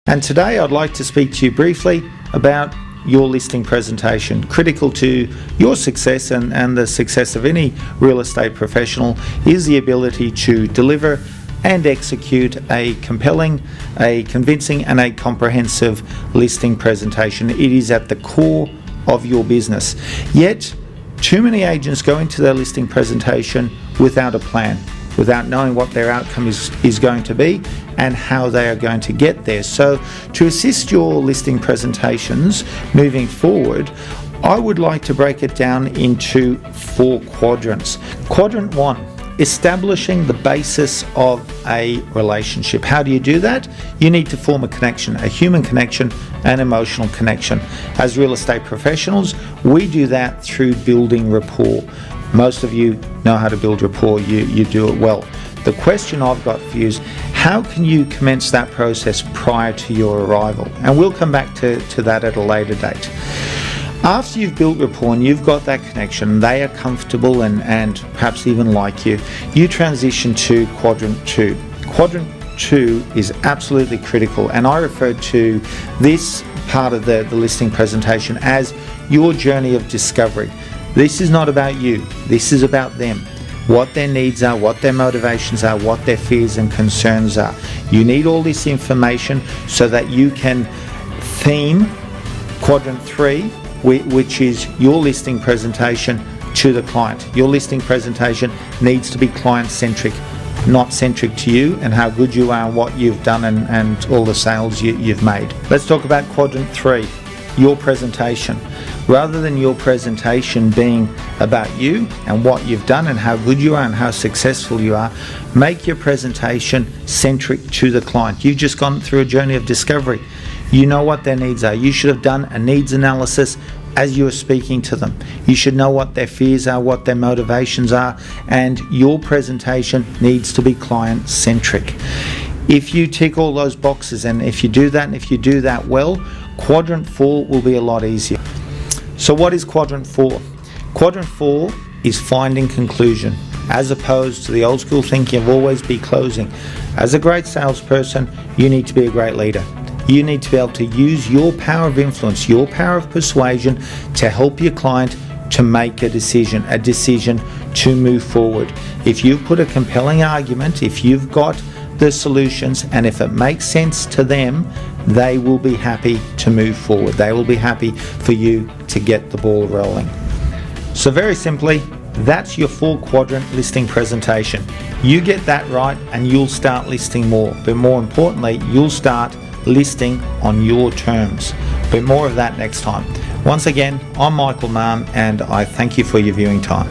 And today I'd like to speak to you briefly about your listing presentation. Critical to your success and the success of any real estate professional is the ability to deliver and execute a compelling, a convincing and a comprehensive listing presentation. It is at the core of your business. Yet, too many agents go into their listing presentation without a plan, without knowing what their outcome is going to be and how they are going to get there. So to assist your listing presentations moving forward, I would like to break it down into 4 quadrants. Quadrant 1, establishing the basis of a relationship. How do you do that? You need to form a connection, a human connection, an emotional connection. As real estate professionals, we do that through building rapport. Most of you know how to build rapport, you do it well. The question I've got for you is, how can you commence that process prior to your arrival? And we'll come back to that at a later date. After you've built rapport and you've got that connection, they are comfortable and perhaps even like you, you transition to quadrant 2. Quadrant 2 is absolutely critical, and I refer to this part of the listing presentation as your journey of discovery. This is not about you, this is about them. What their needs are, what their motivations are, what their fears and concerns are. You need all this information so that you can theme quadrant 3, which is your listing presentation to the client. Your listing presentation needs to be client-centric, not centric to you and how good you are and what you've done and all the sales you've made. Let's talk about quadrant 3, your presentation. Rather than your presentation being about you and what you've done and how good you are and how successful you are, make your presentation centric to the client. You've just gone through a journey of discovery. You know what their needs are. You should have done a needs analysis as you are speaking to them. You should know what their fears are, what their motivations are, and your presentation needs to be client-centric. If you tick all those boxes, and if you do that and if you do that well, quadrant 4 will be a lot easier. So what is quadrant 4? Quadrant 4 is finding conclusion, as opposed to the old school thinking of always be closing. As a great salesperson, you need to be a great leader. You need to be able to use your power of influence, your power of persuasion to help your client to make a decision to move forward. If you put a compelling argument, if you've got the solutions, and if it makes sense to them, they will be happy to move forward. They will be happy for you to get the ball rolling. So very simply, that's your 4-quadrant listing presentation. You get that right and you'll start listing more. But more importantly, you'll start listing on your terms. But more of that next time. Once again, I'm Michael Mahon and I thank you for your viewing time.